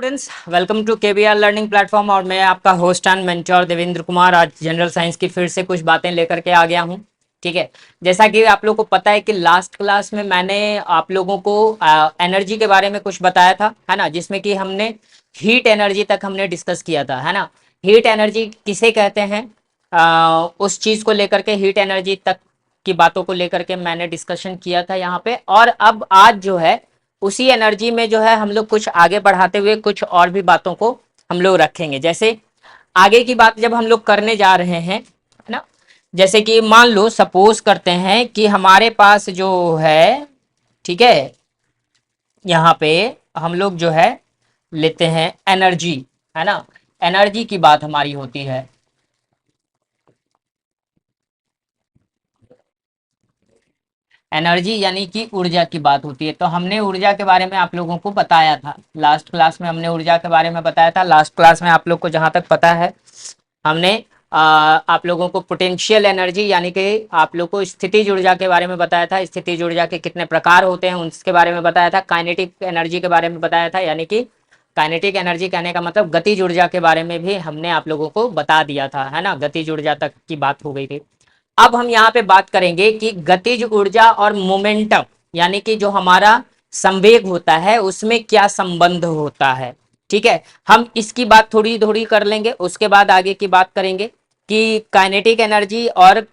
Students, welcome to KBR learning platform. और मैं आपका host and mentor Devendra Kumar आज जनरल साइंस की फिर से कुछ बातें लेकर के आ गया हूं। ठीक है, जैसा कि आप लोगों को पता है कि लास्ट क्लास में मैंने आप लोगों को एनर्जी के बारे में कुछ बताया था, है ना, जिसमें कि हमने हीट एनर्जी तक हमने डिस्कस किया था, है ना। हीट एनर्जी किसे कहते हैं, उस चीज़ को लेकर के हीट एनर्जी तक की बातों को लेकर के मैंने डिस्कशन किया था यहाँ पे। और अब आज जो है उसी एनर्जी में जो है हम लोग कुछ आगे बढ़ाते हुए कुछ और भी बातों को हम लोग रखेंगे। जैसे आगे की बात जब हम लोग करने जा रहे हैं, है ना, जैसे कि मान लो सपोज करते हैं कि हमारे पास जो है, ठीक है, यहाँ पे हम लोग जो है लेते हैं एनर्जी, है ना। एनर्जी की बात हमारी होती है। एनर्जी यानी कि ऊर्जा की बात होती है। तो हमने ऊर्जा के बारे में आप लोगों को बताया था लास्ट क्लास में, हमने ऊर्जा के बारे में बताया था लास्ट क्लास में। आप लोग को जहां तक पता है हमने आप लोगों को पोटेंशियल एनर्जी यानी कि आप लोग को स्थितिज ऊर्जा के बारे में बताया था। स्थितिज ऊर्जा के कितने प्रकार होते हैं उसके बारे में बताया था। काइनेटिक एनर्जी के बारे में बताया था, यानी कि काइनेटिक एनर्जी कहने का मतलब गतिज ऊर्जा के बारे में भी हमने आप लोगों को बता दिया था, है ना। गतिज ऊर्जा तक की बात हो गई थी। अब हम यहाँ पे बात करेंगे कि गतिज ऊर्जा और मोमेंटम यानी कि जो हमारा संवेग होता है उसमें क्या संबंध होता है। ठीक है, हम इसकी बात थोड़ी थोड़ी कर लेंगे, उसके बाद आगे की बात करेंगे कि काइनेटिक एनर्जी और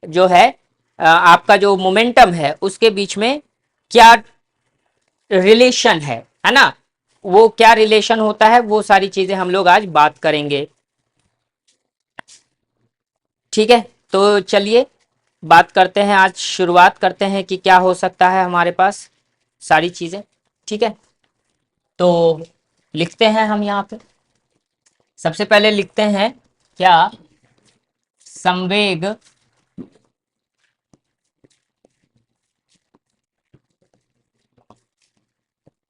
जो है आपका जो मोमेंटम है उसके बीच में क्या रिलेशन है ना। वो क्या रिलेशन होता है वो सारी चीजें हम लोग आज बात करेंगे। ठीक है, तो चलिए बात करते हैं, आज शुरुआत करते हैं कि क्या हो सकता है हमारे पास सारी चीजें। ठीक है, तो लिखते हैं हम यहाँ पे। सबसे पहले लिखते हैं क्या, संवेग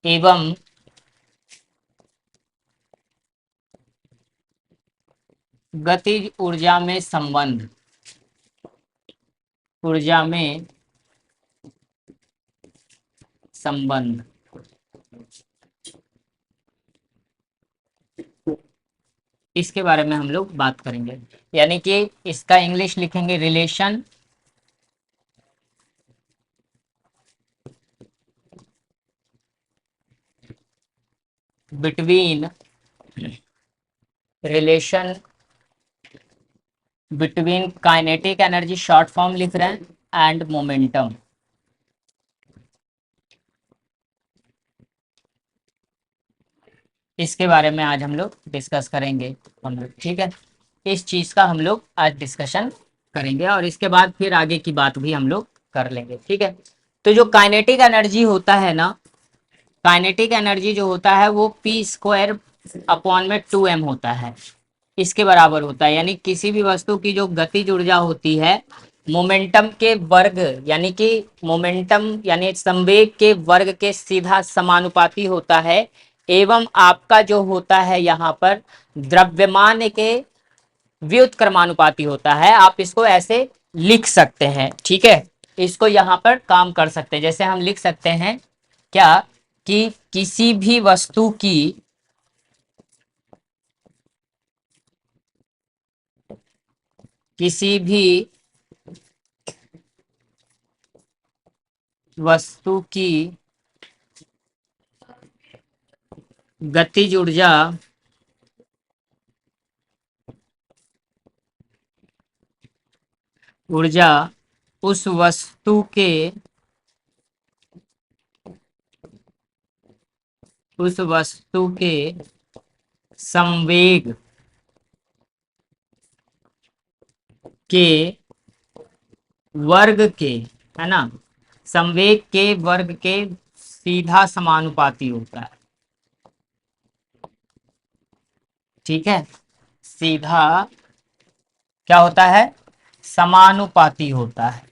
एवं गतिज ऊर्जा में संबंध। ऊर्जा में संबंध, इसके बारे में हम लोग बात करेंगे। यानी कि इसका इंग्लिश लिखेंगे relation between, relation between kinetic energy, short form लिख रहे हैं, एंड मोमेंटम। इसके बारे में आज हम लोग डिस्कस करेंगे हम लोग। ठीक है, इस चीज का हम लोग आज डिस्कशन करेंगे और इसके बाद फिर आगे की बात भी हम लोग कर लेंगे। ठीक है, तो जो काइनेटिक एनर्जी होता है ना, काइनेटिक एनर्जी जो होता है वो पी स्क्वायर अपॉन में 2m होता है, इसके बराबर होता है। यानी किसी भी वस्तु की जो गतिज ऊर्जा होती है मोमेंटम के वर्ग, यानी कि मोमेंटम यानी संवेग के वर्ग के सीधा समानुपाती होता है। एवं आपका जो होता है यहाँ पर द्रव्यमान के व्युत्क्रमानुपाती होता है। आप इसको ऐसे लिख सकते हैं, ठीक है, इसको यहाँ पर काम कर सकते हैं। जैसे हम लिख सकते हैं क्या, कि किसी भी वस्तु की, किसी भी वस्तु की गतिज ऊर्जा ऊर्जा उस वस्तु के, उस वस्तु के संवेग के वर्ग के, है ना, संवेग के वर्ग के सीधा समानुपाती होता है। ठीक है, सीधा क्या होता है, समानुपाती होता है।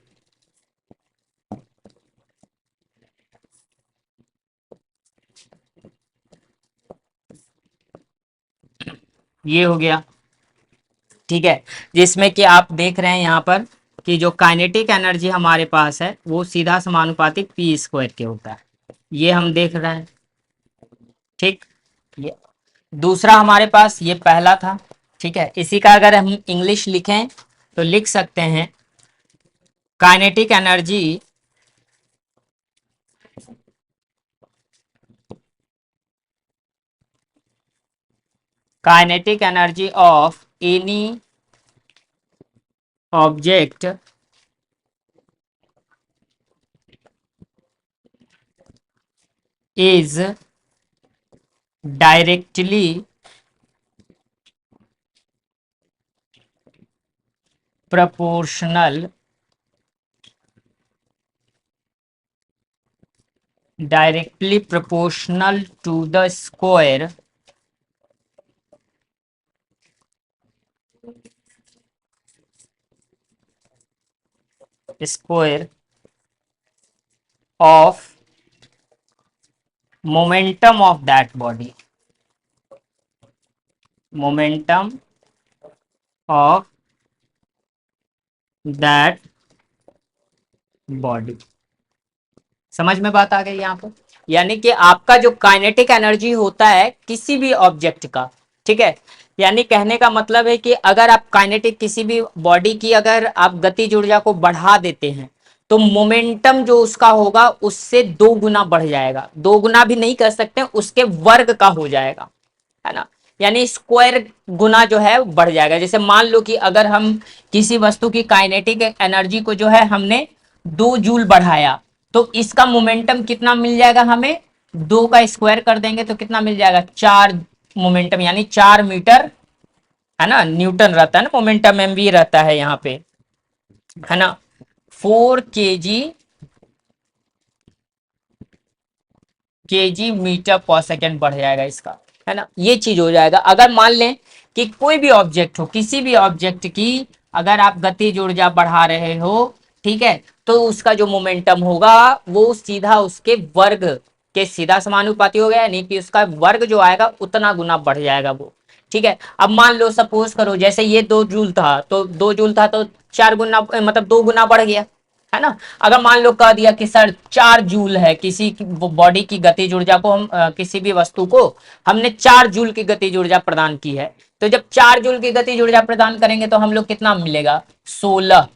ये हो गया। ठीक है, जिसमें कि आप देख रहे हैं यहाँ पर कि जो काइनेटिक एनर्जी हमारे पास है वो सीधा समानुपातिक पी स्क्वायर के होता है, ये हम देख रहे हैं। ठीक, ये दूसरा हमारे पास ये पहला था, ठीक है। इसी का अगर हम इंग्लिश लिखें तो लिख सकते हैं kinetic energy kinetic energy of any object is directly proportional to the square of momentum of that body, momentum of that body। समझ में बात आ गई यहाँ पर? यानी कि आपका जो काइनेटिक एनर्जी होता है किसी भी ऑब्जेक्ट का, ठीक है, यानी कहने का मतलब है कि अगर आप काइनेटिक किसी भी बॉडी की अगर आप गतिज ऊर्जा को बढ़ा देते हैं तो मोमेंटम जो उसका होगा उससे 2 गुना बढ़ जाएगा। 2 गुना भी नहीं कर सकते, उसके वर्ग का हो जाएगा, है ना। यानी स्क्वायर गुना जो है बढ़ जाएगा। जैसे मान लो कि अगर हम किसी वस्तु की काइनेटिक एनर्जी को जो है हमने 2 जूल बढ़ाया तो इसका मोमेंटम कितना मिल जाएगा हमें, 2 का स्क्वायर कर देंगे तो कितना मिल जाएगा, 4 मोमेंटम, यानी 4 मीटर, है ना। न्यूटन रहता है ना, मोमेंटम एमवी रहता है यहाँ पे, है ना। 4 केजी मीटर पर सेकेंड बढ़ जाएगा इसका, है ना। ये चीज हो जाएगा। अगर मान लें कि कोई भी ऑब्जेक्ट हो, किसी भी ऑब्जेक्ट की अगर आप गतिज ऊर्जा बढ़ा रहे हो, ठीक है, तो उसका जो मोमेंटम होगा वो सीधा उसके वर्ग के सीधा समानुपाती हो गया, यानी कि उसका वर्ग जो आएगा उतना गुना बढ़ जाएगा वो, ठीक है। अब मान लो सपोज करो जैसे ये 2 जूल था तो 2 जूल था तो 4 गुना, मतलब 2 गुना बढ़ गया, है ना। अगर मान लो कह दिया कि सर 4 जूल है किसी बॉडी की गतिज ऊर्जा को, हम किसी भी वस्तु को हमने 4 जूल की गतिज ऊर्जा प्रदान की है, तो जब 4 जूल की गतिज ऊर्जा प्रदान करेंगे तो हम लोग कितना मिलेगा, 16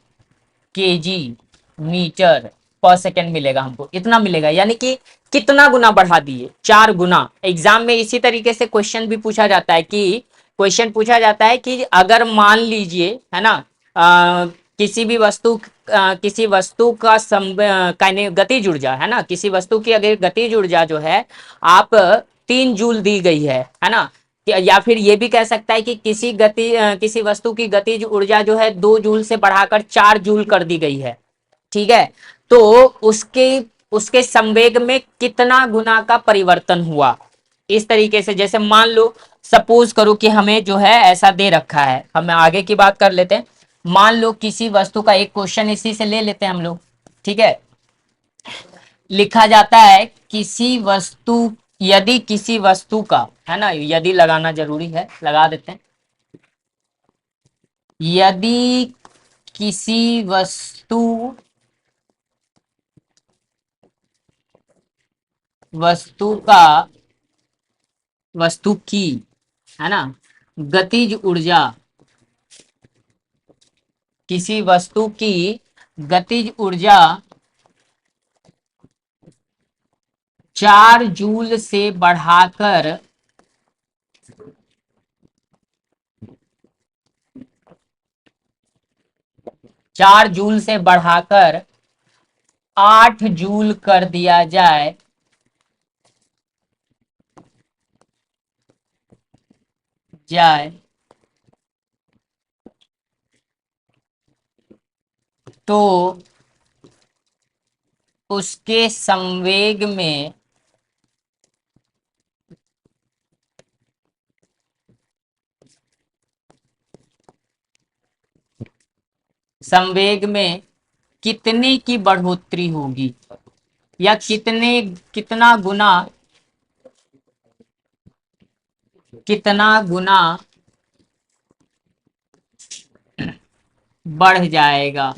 केजी मीटर पर सेकेंड मिलेगा हमको, इतना मिलेगा। यानी कि कितना गुना बढ़ा दिए, 4 गुना। एग्जाम में इसी तरीके से क्वेश्चन भी पूछा जाता है कि क्वेश्चन पूछा जाता है कि अगर मान लीजिए, है ना, किसी भी वस्तु किसी वस्तु का गतिज ऊर्जा, है ना, किसी वस्तु की अगर गतिज ऊर्जा जो है आप 3 जूल दी गई है ना, या फिर ये भी कह सकता है कि किसी वस्तु की गतिज ऊर्जा जो है 2 जूल से बढ़ाकर 4 जूल कर दी गई है, ठीक है। तो उसके उसके संवेग में कितना गुना का परिवर्तन हुआ, इस तरीके से। जैसे मान लो सपोज करो कि हमें जो है ऐसा दे रखा है, हम आगे की बात कर लेते हैं। मान लो किसी वस्तु का एक क्वेश्चन इसी से ले लेते हैं हम लोग, ठीक है। लिखा जाता है किसी वस्तु, यदि किसी वस्तु का, है ना, यदि लगाना जरूरी है, लगा देते हैं। यदि किसी वस्तु वस्तु का वस्तु की, है ना, गतिज ऊर्जा, किसी वस्तु की गतिज ऊर्जा 4 जूल से बढ़ाकर 4 जूल से बढ़ाकर 8 जूल कर दिया जाए तो उसके संवेग में कितने की बढ़ोतरी होगी, या कितना गुना बढ़ जाएगा।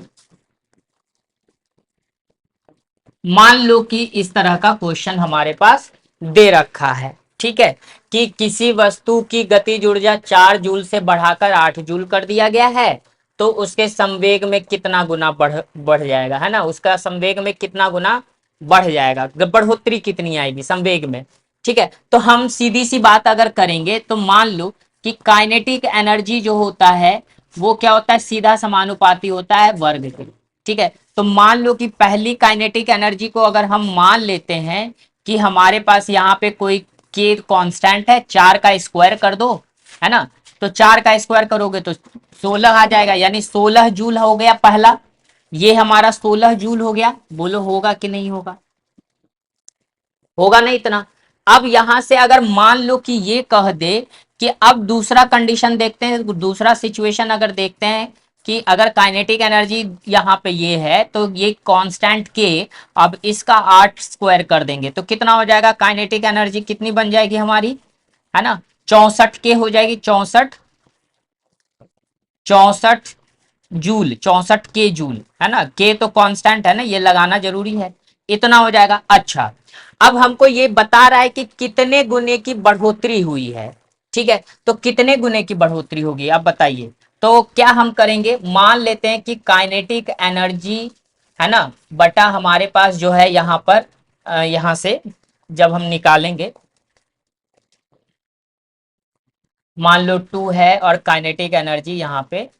मान लो कि इस तरह का क्वेश्चन हमारे पास दे रखा है, ठीक है, कि किसी वस्तु की गतिज ऊर्जा 4 जूल से बढ़ाकर 8 जूल कर दिया गया है, तो उसके संवेग में कितना गुना बढ़ बढ़ जाएगा, है ना, उसका संवेग में कितना गुना बढ़ जाएगा, बढ़ोतरी कितनी आएगी संवेग में। ठीक है, तो हम सीधी सी बात अगर करेंगे तो मान लो कि काइनेटिक एनर्जी जो होता है वो क्या होता है, सीधा समानुपाती होता है वर्ग के। ठीक है, तो मान लो कि पहली काइनेटिक एनर्जी को अगर हम मान लेते हैं कि हमारे पास यहाँ पे कोई के कांस्टेंट है, 4 का स्क्वायर कर दो, है ना, तो 4 का स्क्वायर करोगे तो 16 आ जाएगा, यानी 16 जूल हो गया पहला, ये हमारा 16 जूल हो गया। बोलो होगा कि नहीं होगा, होगा नहीं इतना। अब यहां से अगर मान लो कि ये कह दे कि अब दूसरा कंडीशन देखते हैं, दूसरा सिचुएशन अगर देखते हैं कि अगर काइनेटिक एनर्जी यहाँ पे ये है तो ये कांस्टेंट के, अब इसका 8 स्क्वायर कर देंगे तो कितना हो जाएगा, काइनेटिक एनर्जी कितनी बन जाएगी हमारी, है ना, 64 के हो जाएगी, 64 जूल, 64 के जूल, है ना, के तो कांस्टेंट है ना, ये लगाना जरूरी है, इतना हो जाएगा। अच्छा, अब हमको ये बता रहा है कि कितने गुने की बढ़ोतरी हुई है। ठीक है, तो कितने गुने की बढ़ोतरी होगी अब बताइए। तो क्या हम करेंगे, मान लेते हैं कि काइनेटिक एनर्जी, है ना, बटा हमारे पास जो है यहाँ पर यहाँ से जब हम निकालेंगे, मान लो 2 है और काइनेटिक एनर्जी यहाँ पे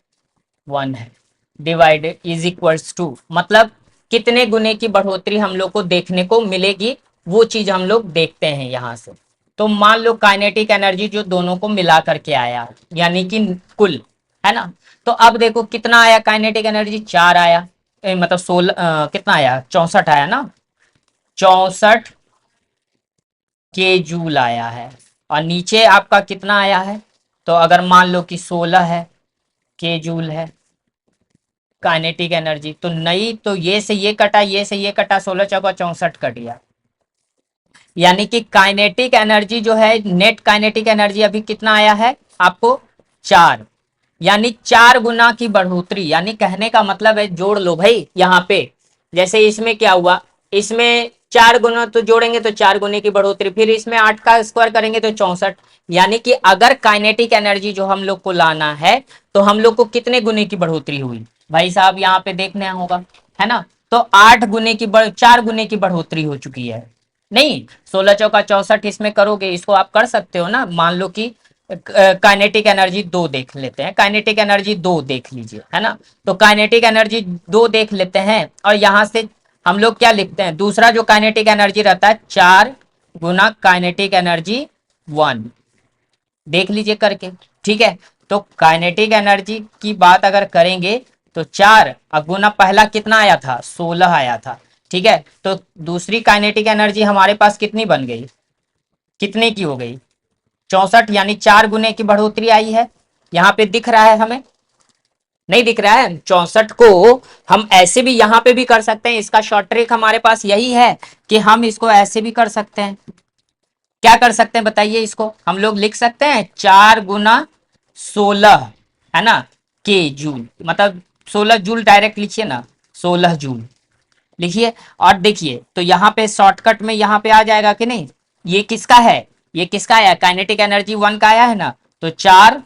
1 है, डिवाइडेड इज इक्वल्स टू, मतलब कितने गुने की बढ़ोतरी हम लोग को देखने को मिलेगी, वो चीज हम लोग देखते हैं यहां से। तो मान लो काइनेटिक एनर्जी जो दोनों को मिला करके आया, यानी कि कुल, है ना, तो अब देखो कितना आया, काइनेटिक एनर्जी 4 आया, मतलब 16 कितना आया, 64 आया ना, 64 के जूल आया है। और नीचे आपका कितना आया है, तो अगर मान लो कि 16 है, के जूल है काइनेटिक एनर्जी, तो नहीं, तो ये से ये कटा, ये से ये कटा, 16 चौका 64 कट गया, यानी कि काइनेटिक एनर्जी जो है, नेट काइनेटिक एनर्जी अभी कितना आया है आपको, 4, यानी 4 गुना की बढ़ोतरी, यानी कहने का मतलब है, जोड़ लो भाई यहाँ पे, जैसे इसमें क्या हुआ, इसमें 4 गुना तो जोड़ेंगे तो 4 गुने की बढ़ोतरी, फिर इसमें 8 का स्क्वायर करेंगे तो 64, यानी कि अगर काइनेटिक एनर्जी जो हम लोग को लाना है तो हम लोग को कितने गुने की बढ़ोतरी हुई भाई साहब, यहाँ पे देखना होगा, है ना, तो 8 गुने की 4 गुने की बढ़ोतरी हो चुकी है। नहीं, 16 चौका 64 इसमें करोगे, इसको आप कर सकते हो ना, मान लो कि काइनेटिक एनर्जी 2 देख लेते हैं, काइनेटिक एनर्जी 2 देख लीजिए, है ना, तो काइनेटिक एनर्जी 2 देख लेते हैं, और यहां से हम लोग क्या लिखते हैं, दूसरा जो काइनेटिक एनर्जी रहता है 4 गुना काइनेटिक एनर्जी 1, देख लीजिए करके। ठीक है, तो काइनेटिक एनर्जी की बात अगर करेंगे तो 4 गुना पहला कितना आया था, 16 आया था। ठीक है, तो दूसरी काइनेटिक एनर्जी हमारे पास कितनी बन गई, कितने की हो गई, 64, यानी 4 गुने की बढ़ोतरी आई है। यहाँ पे दिख रहा है हमें, नहीं दिख रहा है, 64 को हम ऐसे भी यहाँ पे भी कर सकते हैं, इसका शॉर्ट ट्रिक हमारे पास यही है कि हम इसको ऐसे भी कर सकते हैं। क्या कर सकते हैं बताइए, इसको हम लोग लिख सकते हैं 4 गुना 16, है ना, के जूल, मतलब 16 जूल डायरेक्ट लिखिए ना, 16 जूल लिखिए, और देखिए तो यहाँ पे शॉर्टकट में यहाँ पे आ जाएगा कि नहीं, ये किसका है, ये किसका आया, काइनेटिक एनर्जी 1 का आया है ना, तो 4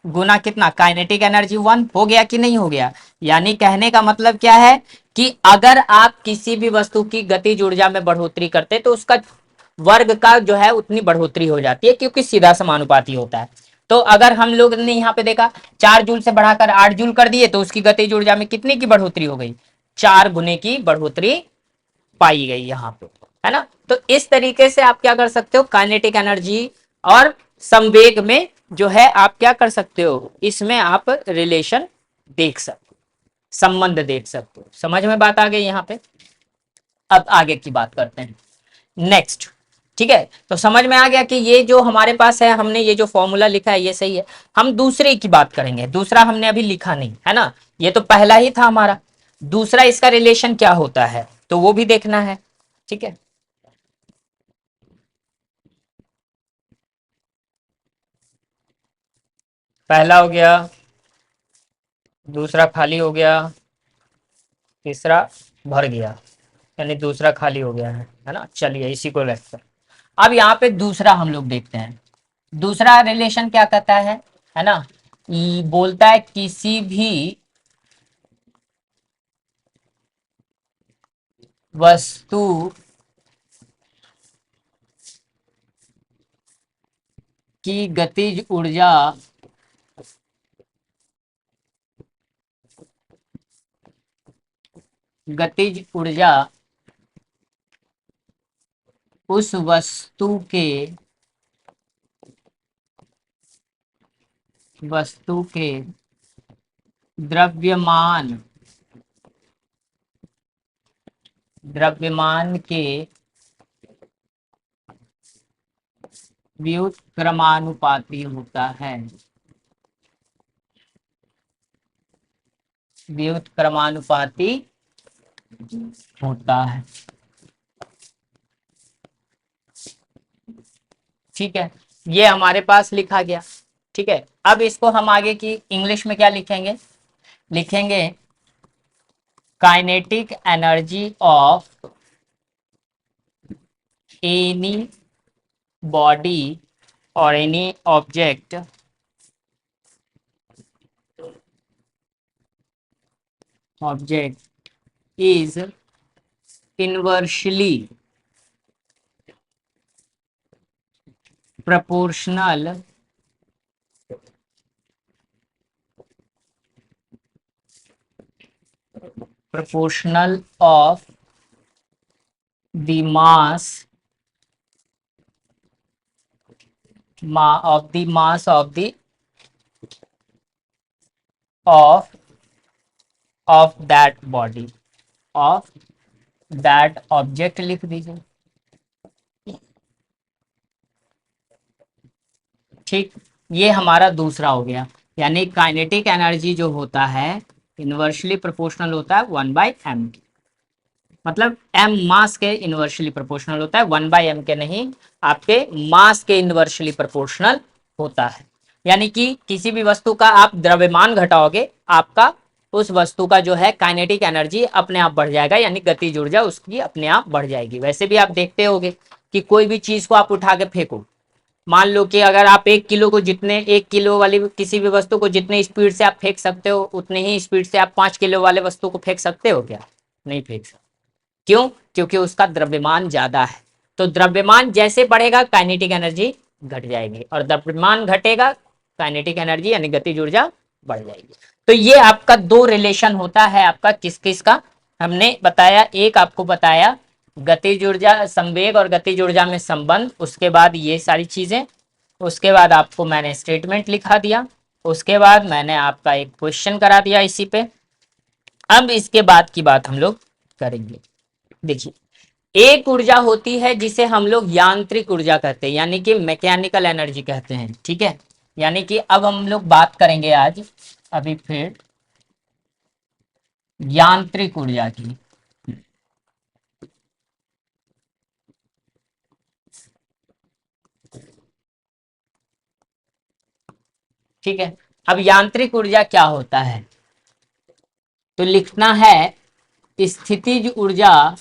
गुना कितना, काइनेटिक एनर्जी 1 हो गया कि नहीं हो गया। यानी कहने का मतलब क्या है कि अगर आप किसी भी वस्तु की गतिज ऊर्जा में बढ़ोतरी करते तो उसका वर्ग का जो है उतनी बढ़ोतरी हो जाती है, क्योंकि सीधा समानुपाती होता है। तो अगर हम लोग ने यहाँ पे देखा 4 जूल से बढ़ाकर 8 जूल कर दिए तो उसकी गतिज ऊर्जा में कितने की बढ़ोतरी हो गई, 4 गुने की बढ़ोतरी पाई गई यहाँ पे, है ना। तो इस तरीके से आप क्या कर सकते हो, काइनेटिक एनर्जी और संवेग में जो है आप क्या कर सकते हो, इसमें आप रिलेशन देख सकते हो, संबंध देख सकते हो। समझ में बात आ गई यहाँ पे। अब आगे की बात करते हैं, नेक्स्ट। ठीक है, तो समझ में आ गया कि ये जो हमारे पास है, हमने ये जो फॉर्मूला लिखा है ये सही है। हम दूसरे की बात करेंगे, दूसरा हमने अभी लिखा नहीं है ना, ये तो पहला ही था हमारा, दूसरा इसका रिलेशन क्या होता है तो वो भी देखना है। ठीक है, पहला हो गया, दूसरा खाली हो गया, तीसरा भर गया, यानी दूसरा खाली हो गया है ना। चलिए इसी को लेकर अब यहाँ पे दूसरा हम लोग देखते हैं, दूसरा रिलेशन क्या कहता है ना, बोलता है किसी भी वस्तु की गतिज ऊर्जा उस वस्तु के द्रव्यमान द्रव्यमान के व्युत्क्रमानुपाती होता है, व्युत्क्रमानुपाती होता है। ठीक है, ये हमारे पास लिखा गया। ठीक है, अब इसको हम आगे की इंग्लिश में क्या लिखेंगे, लिखेंगे kinetic energy of any body और any object is inversely proportional of the mass of that body of that object लिख दीजिए। ठीक, ये हमारा दूसरा हो गया, यानी काइनेटिक एनर्जी जो होता है इनवर्सली प्रोपोर्शनल होता है 1/m, मतलब m मास के इनवर्सली प्रोपोर्शनल होता है, 1/m के नहीं, आपके मास के इनवर्सली प्रोपोर्शनल होता है। यानी कि किसी भी वस्तु का आप द्रव्यमान घटाओगे, आपका उस वस्तु का जो है काइनेटिक एनर्जी अपने आप बढ़ जाएगा, यानी गतिज ऊर्जा उसकी अपने आप बढ़ जाएगी। वैसे भी आप देखते होगे कि कोई भी चीज को आप उठा के फेंको, मान लो कि अगर आप 1 किलो को जितने 1 किलो वाली किसी भी वस्तु को जितने स्पीड से आप फेंक सकते हो, उतने ही स्पीड से आप 5 किलो वाले वस्तु को फेंक सकते हो क्या? नहीं फेंक सकते। क्यों? क्योंकि उसका द्रव्यमान ज्यादा है। तो द्रव्यमान जैसे बढ़ेगा काइनेटिक एनर्जी घट जाएगी, और द्रव्यमान घटेगा काइनेटिक एनर्जी यानी गतिज ऊर्जा बढ़ जाएगी। तो ये आपका दो रिलेशन होता है, आपका किस किस का हमने बताया, एक आपको बताया गतिज ऊर्जा, संवेग और गतिज ऊर्जा में संबंध, उसके बाद ये सारी चीजें, उसके बाद आपको मैंने स्टेटमेंट लिखा दिया, उसके बाद मैंने आपका एक क्वेश्चन करा दिया इसी पे। अब इसके बाद की बात हम लोग करेंगे। देखिए, एक ऊर्जा होती है जिसे हम लोग यांत्रिक ऊर्जा कहते हैं, यानी कि मैकेनिकल एनर्जी कहते हैं। ठीक है, यानी कि अब हम लोग बात करेंगे आज अभी फिर यांत्रिक ऊर्जा की। ठीक है, अब यांत्रिक ऊर्जा क्या होता है, तो लिखना है स्थितिज ऊर्जा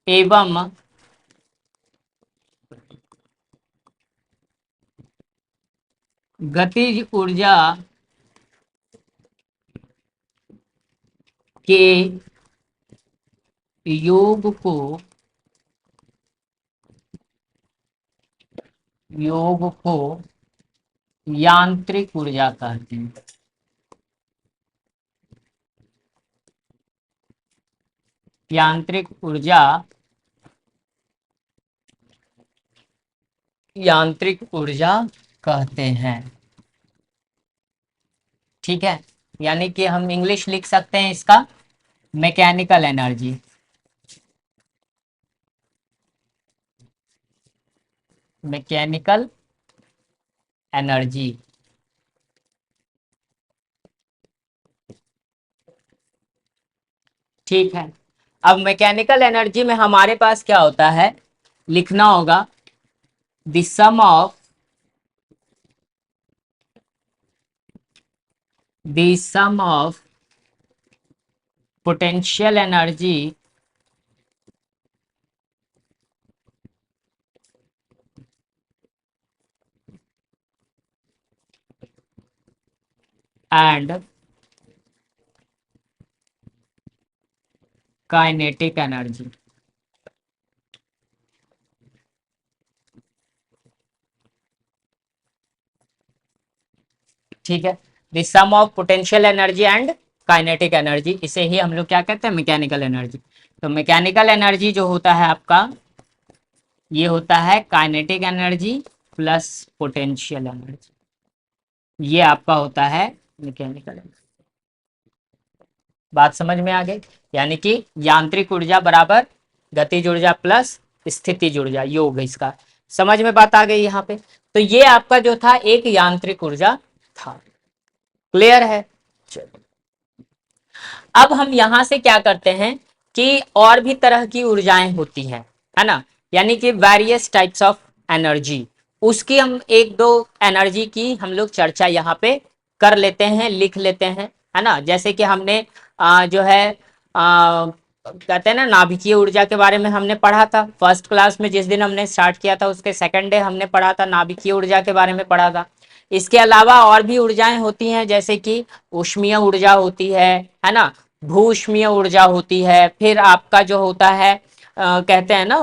एवं गतिज ऊर्जा के योग को यांत्रिक ऊर्जा कहते हैं। यांत्रिक ऊर्जा कहते हैं। ठीक है, यानी कि हम इंग्लिश लिख सकते हैं इसका मैकेनिकल एनर्जी। मैकेनिकल एनर्जी, ठीक है। अब मैकेनिकल एनर्जी में हमारे पास क्या होता है, लिखना होगा the sum of potential energy and kinetic energy. ठीक है, the sum of potential energy and kinetic energy, इसे ही हम लोग क्या कहते हैं, मैकेनिकल एनर्जी। तो मैकेनिकल एनर्जी जो होता है आपका, ये होता है kinetic energy plus potential energy, ये आपका होता है मैकेनिकल एनर्जी। बात समझ में आ गई? यानी कि यांत्रिक ऊर्जा बराबर गतिज ऊर्जा प्लस स्थितिज ऊर्जा, ये होगा इसका। समझ में बात आ गई यहाँ पे? तो ये आपका जो था एक यांत्रिक ऊर्जा था। क्लियर है? चलो, अब हम यहां से क्या करते हैं कि और भी तरह की ऊर्जाएं होती हैं, है ना, यानी कि वेरियस टाइप्स ऑफ एनर्जी, उसकी हम एक दो एनर्जी की हम लोग चर्चा यहाँ पे कर लेते हैं, लिख लेते हैं, है ना। जैसे कि हमने जो है कहते हैं ना, नाभिकीय ऊर्जा के बारे में हमने पढ़ा था फर्स्ट क्लास में, जिस दिन हमने स्टार्ट किया था उसके सेकंड डे हमने पढ़ा था, नाभिकीय ऊर्जा के बारे में पढ़ा था। इसके अलावा और भी ऊर्जाएं होती हैं, जैसे कि ऊष्मीय ऊर्जा होती है ना, भूष्मीय ऊर्जा होती है, फिर आपका जो होता है कहते हैं ना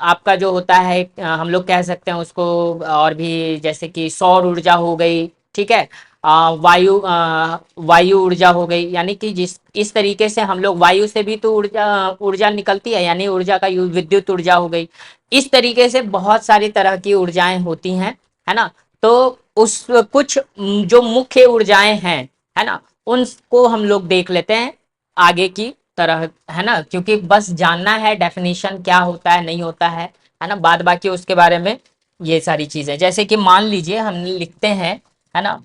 आपका जो होता है हम लोग कह सकते हैं उसको, और भी जैसे कि सौर ऊर्जा हो गई, ठीक है, वायु ऊर्जा हो गई, यानी कि जिस इस तरीके से हम लोग, वायु से भी तो ऊर्जा ऊर्जा निकलती है, यानी ऊर्जा का यूज, विद्युत ऊर्जा हो गई। इस तरीके से बहुत सारी तरह की ऊर्जाएं होती हैं, है ना। तो उस कुछ जो मुख्य ऊर्जाएं हैं, है ना, उनको हम लोग देख लेते हैं आगे की तरह, है ना, क्योंकि बस जानना है डेफिनेशन क्या होता है नहीं होता है ना, बाद बाकी उसके बारे में ये सारी चीजें, जैसे कि मान लीजिए हम लिखते हैं, है ना,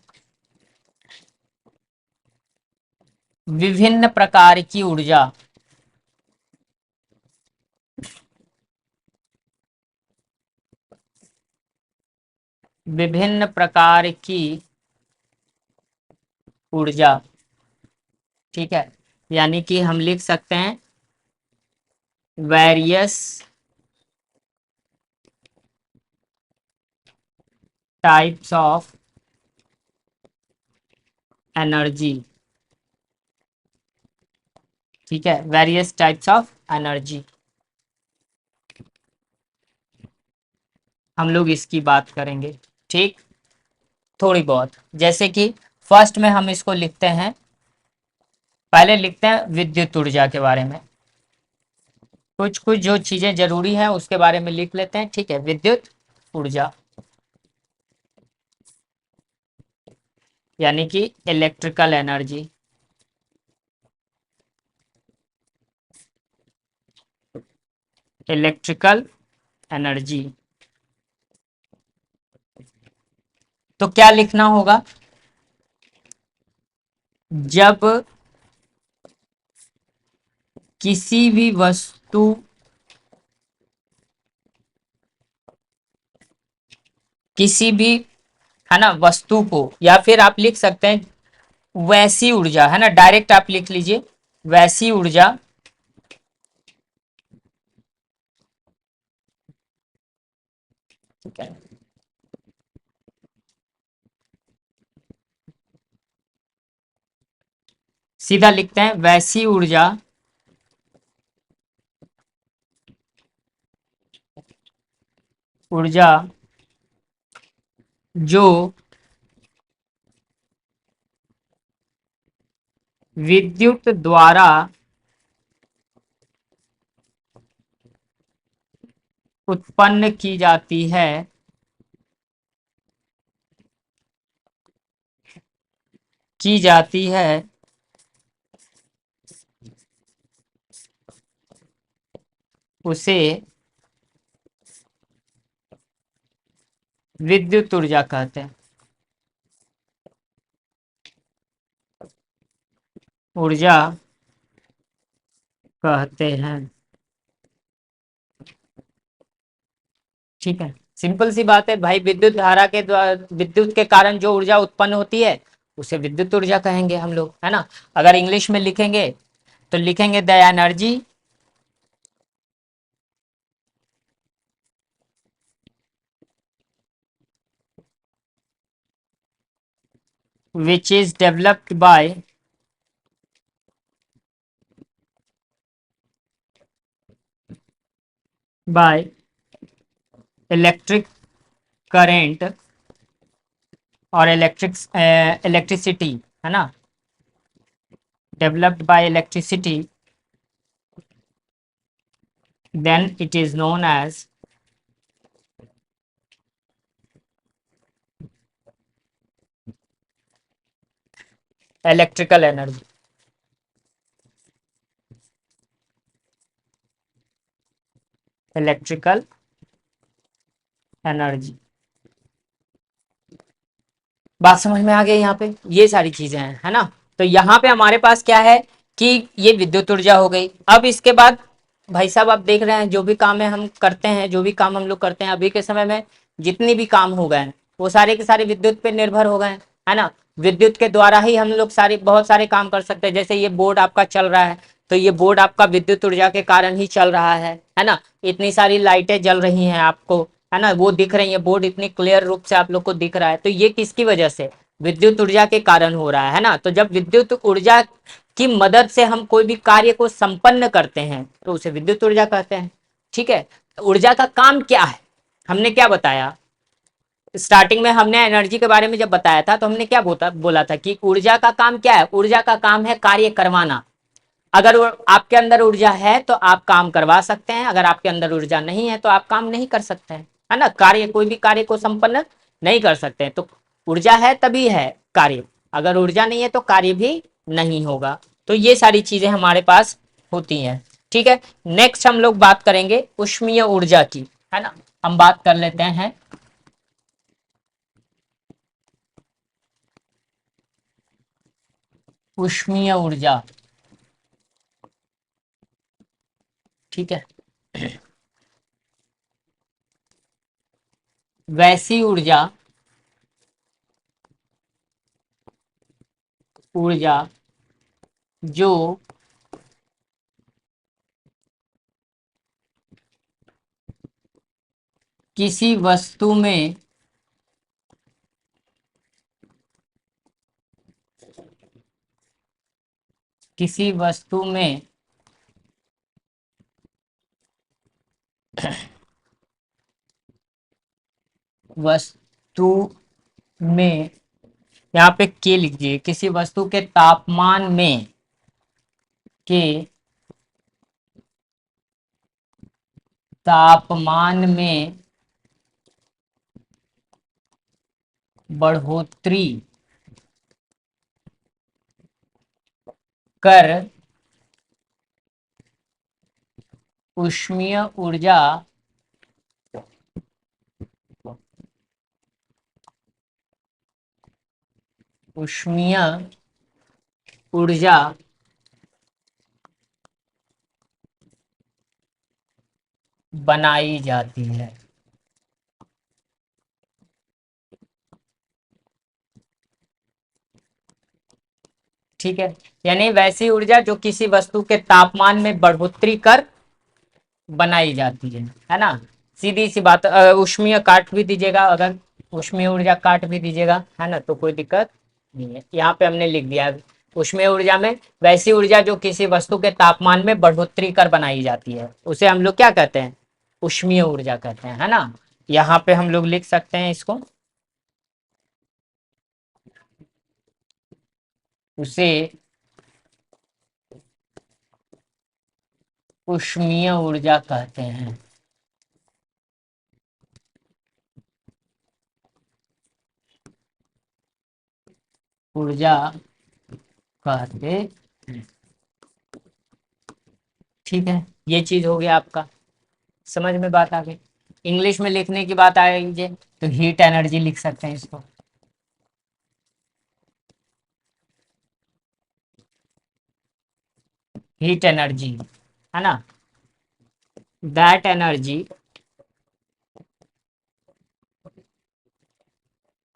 विभिन्न प्रकार की ऊर्जा, विभिन्न प्रकार की ऊर्जा, ठीक है, यानी कि हम लिख सकते हैं वेरियस टाइप्स ऑफ एनर्जी, ठीक है, वेरियस टाइप्स ऑफ एनर्जी, हम लोग इसकी बात करेंगे, ठीक, थोड़ी बहुत। जैसे कि फर्स्ट में हम इसको लिखते हैं, पहले लिखते हैं विद्युत ऊर्जा के बारे में, कुछ कुछ जो चीजें जरूरी हैं उसके बारे में लिख लेते हैं, ठीक है। विद्युत ऊर्जा यानी कि इलेक्ट्रिकल एनर्जी, इलेक्ट्रिकल एनर्जी। तो क्या लिखना होगा, जब किसी भी वस्तु, किसी भी, है ना, वस्तु को, या फिर आप लिख सकते हैं वैसी ऊर्जा, है ना, डायरेक्ट आप लिख लीजिए वैसी ऊर्जा ठीक है, सीधा लिखते हैं वैसी ऊर्जा ऊर्जा जो विद्युत द्वारा उत्पन्न की जाती है उसे विद्युत ऊर्जा कहते हैं, ऊर्जा कहते हैं, ठीक है। सिंपल सी बात है भाई, विद्युत धारा के द्वारा, विद्युत के कारण जो ऊर्जा उत्पन्न होती है उसे विद्युत ऊर्जा कहेंगे हम लोग, है ना। अगर इंग्लिश में लिखेंगे तो लिखेंगे the energy which is developed by electric current और इलेक्ट्रिसिटी, है ना, developed by electricity, then it is known as electrical energy. Electrical energy, बात समझ में आ गई यहाँ पे, ये सारी चीजें हैं, है ना। तो यहाँ पे हमारे पास क्या है कि ये विद्युत ऊर्जा हो गई। अब इसके बाद भाई साहब आप देख रहे हैं जो भी काम है हम करते हैं, जो भी काम हम लोग करते हैं अभी के समय में, जितनी भी काम हो गए हैं वो सारे के सारे विद्युत पे निर्भर हो गए हैं, है ना। विद्युत के द्वारा ही हम लोग सारे बहुत सारे काम कर सकते हैं। जैसे ये बोर्ड आपका चल रहा है तो ये बोर्ड आपका विद्युत ऊर्जा के कारण ही चल रहा है ना। इतनी सारी लाइटें जल रही हैं आपको, है ना, वो दिख रही है, बोर्ड इतनी क्लियर रूप से आप लोग को दिख रहा है, तो ये किसकी वजह से, विद्युत ऊर्जा के कारण हो रहा है ना। तो जब विद्युत ऊर्जा की मदद से हम कोई भी कार्य को संपन्न करते हैं तो उसे विद्युत ऊर्जा कहते हैं। ठीक है, ऊर्जा का काम क्या है, हमने क्या बताया स्टार्टिंग में, हमने एनर्जी के बारे में जब बताया था तो हमने क्या बोला था कि ऊर्जा का काम क्या है, ऊर्जा का काम है कार्य करवाना। अगर आपके अंदर ऊर्जा है तो आप काम करवा सकते हैं, अगर आपके अंदर ऊर्जा नहीं है तो आप काम नहीं कर सकते हैं, है ना। कार्य, कोई भी कार्य को संपन्न नहीं कर सकते हैं। तो ऊर्जा है तभी है कार्य, अगर ऊर्जा नहीं है तो कार्य भी नहीं होगा। तो ये सारी चीजें हमारे पास होती हैं। ठीक है, नेक्स्ट हम लोग बात करेंगे ऊष्मीय ऊर्जा की, है ना। हम बात कर लेते हैं ऊष्मीय ऊर्जा। ठीक है, वैसी ऊर्जा, ऊर्जा जो किसी वस्तु में किसी वस्तु में वस्तु में, यहाँ पे के लिखिए, किसी वस्तु के तापमान में के तापमान में बढ़ोतरी कर ऊष्मीय ऊर्जा ऊष्मीय ऊर्जा बनाई जाती है। ठीक है, यानी वैसी ऊर्जा जो किसी वस्तु के तापमान में बढ़ोतरी कर बनाई जाती है ना। सीधी सी बात, ऊष्मीय काट भी दीजिएगा, अगर ऊष्मीय ऊर्जा काट भी दीजिएगा, है ना, तो कोई दिक्कत नहीं है। यहाँ पे हमने लिख दिया है ऊष्मीय ऊर्जा में वैसी ऊर्जा जो किसी वस्तु के तापमान में बढ़ोतरी कर बनाई जाती है उसे हम लोग क्या कहते हैं, ऊष्मीय ऊर्जा कहते हैं, है ना। यहाँ पे हम लोग लिख सकते हैं इसको, उसे ऊष्मीय ऊर्जा कहते हैं। ऊर्जा कहते हैं। ठीक है, ये चीज हो गया आपका, समझ में बात आ गई। इंग्लिश में लिखने की बात आएगी तो हीट एनर्जी लिख सकते हैं इसको। हीट एनर्जी, है ना, that energy,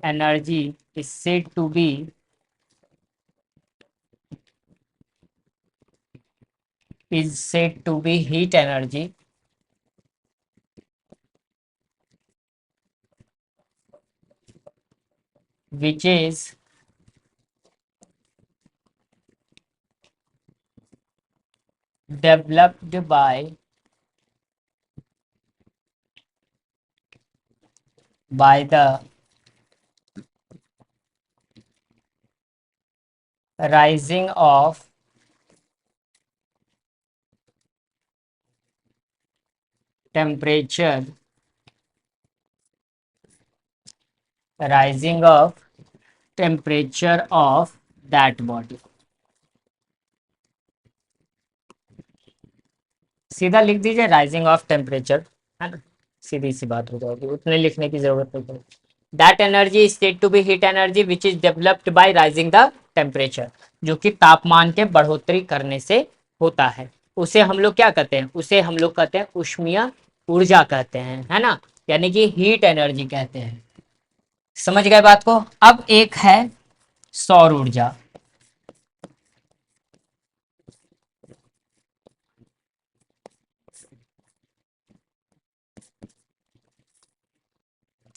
energy is said to be is said to be heat energy which is developed by the rising of temperature, rising of temperature of that body। सीधा लिख दीजिए rising of temperature, है ना, सीधी सी बात हो जाएगी, उतने लिखने की जरूरत नहीं पड़ेगी। That energy is said to be heat energy which is developed by rising the temperature, जो कि तापमान के बढ़ोतरी करने से होता है। उसे हम लोग क्या कहते हैं, उसे हम लोग कहते हैं ऊष्मीय ऊर्जा कहते हैं, है ना, यानी कि हीट एनर्जी कहते हैं। समझ गए बात को। अब एक है सौर ऊर्जा।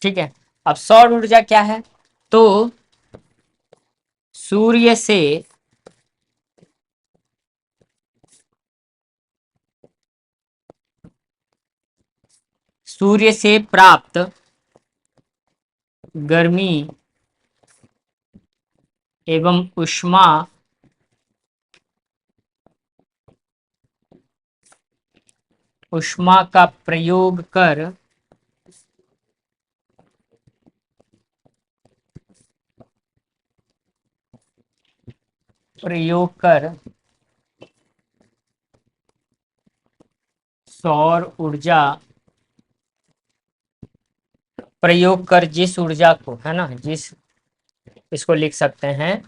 ठीक है, अब सौर ऊर्जा क्या है, तो सूर्य से प्राप्त गर्मी एवं ऊष्मा का प्रयोग कर सौर ऊर्जा प्रयोग कर जिस ऊर्जा को, है ना, जिस, इसको लिख सकते हैं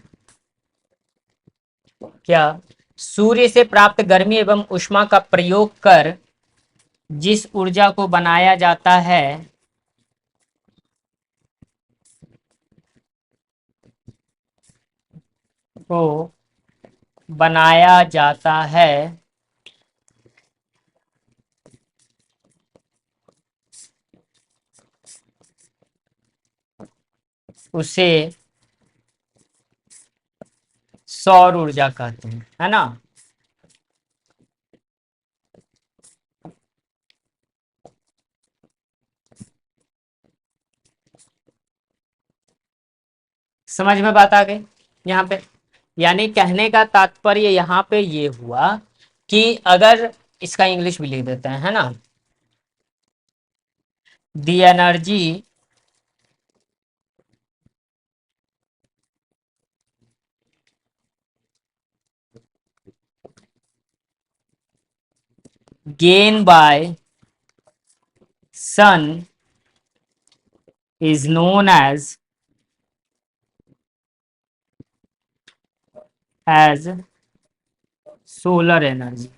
क्या, सूर्य से प्राप्त गर्मी एवं ऊष्मा का प्रयोग कर जिस ऊर्जा को बनाया जाता है को बनाया जाता है उसे सौर ऊर्जा कहते हैं, है ना। समझ में बात आ गई यहाँ पे, यानी कहने का तात्पर्य यहाँ पे ये हुआ कि अगर, इसका इंग्लिश भी लिख देते हैं, है ना, the energy gained by sun is known as solar energy।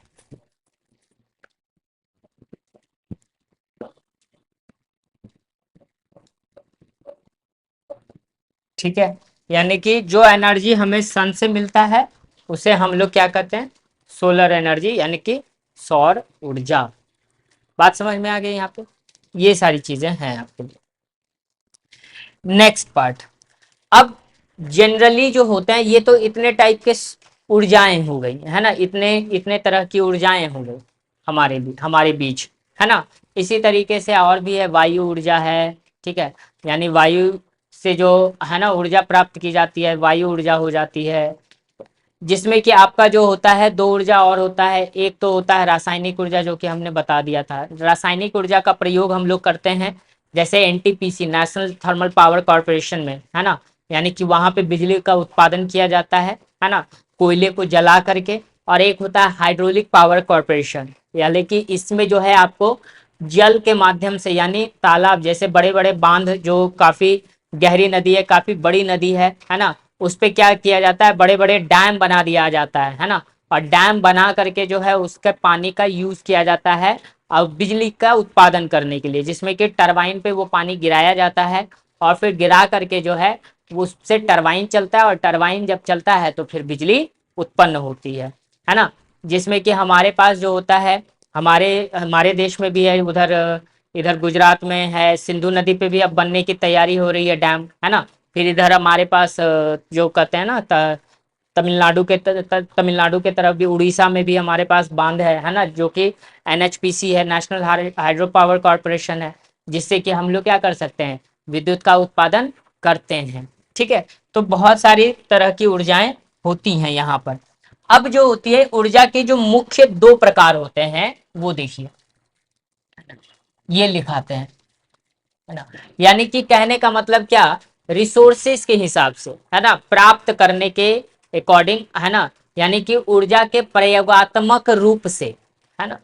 ठीक है, यानी कि जो एनर्जी हमें सन से मिलता है उसे हम लोग क्या कहते हैं, सोलर एनर्जी, यानी कि सौर ऊर्जा। बात समझ में आ गई यहाँ पे, ये सारी चीजें हैं आपके लिए। नेक्स्ट पार्ट, अब जनरली जो होते हैं, ये तो इतने टाइप के ऊर्जाएं हो गई, है ना, इतने इतने तरह की ऊर्जाएं हो गई हमारे बीच, है ना। इसी तरीके से और भी है, वायु ऊर्जा है, ठीक है, यानी वायु से जो, है ना, ऊर्जा प्राप्त की जाती है, वायु ऊर्जा हो जाती है, जिसमें कि आपका जो होता है दो ऊर्जा और होता है, एक तो होता है रासायनिक ऊर्जा, जो कि हमने बता दिया था। रासायनिक ऊर्जा का प्रयोग हम लोग करते हैं जैसे NTPC, national thermal power corporation में, है ना, यानी कि वहां पे बिजली का उत्पादन किया जाता है ना, कोयले को जला करके। और एक होता है हाइड्रोलिक पावर कॉरपोरेशन, यानी कि इसमें जो है आपको जल के माध्यम से, यानी तालाब जैसे बड़े बड़े बांध, जो काफी गहरी नदी है, काफी बड़ी नदी है ना, उस पे क्या किया जाता है, बड़े बड़े डैम बना दिया जाता है ना, और डैम बना करके जो है उसके पानी का यूज किया जाता है और बिजली का उत्पादन करने के लिए, जिसमें कि टरबाइन पे वो पानी गिराया जाता है, और फिर गिरा करके जो है उससे टरबाइन चलता है, और टरबाइन जब चलता है तो फिर बिजली उत्पन्न होती है ना। जिसमें कि हमारे पास जो होता है, हमारे हमारे देश में भी है, उधर इधर गुजरात में है, सिंधु नदी पे भी अब बनने की तैयारी हो रही है डैम, है ना। फिर इधर हमारे पास जो कहते हैं ना तमिलनाडु के तरफ भी, उड़ीसा में भी हमारे पास बांध है ना, जो कि एनएचपीसी है, नेशनल हाइड्रो पावर कॉरपोरेशन है, जिससे कि हम लोग क्या कर सकते हैं, विद्युत का उत्पादन करते हैं। ठीक है, तो बहुत सारी तरह की ऊर्जाएं होती हैं यहाँ पर। अब जो होती है ऊर्जा के जो मुख्य दो प्रकार होते हैं वो देखिए, ये लिखाते हैं, है ना। यानी कि कहने का मतलब क्या, रिसोर्सेस के हिसाब से, है ना, प्राप्त करने के अकॉर्डिंग, है ना, यानी कि ऊर्जा के प्रयोगात्मक रूप से, है ना।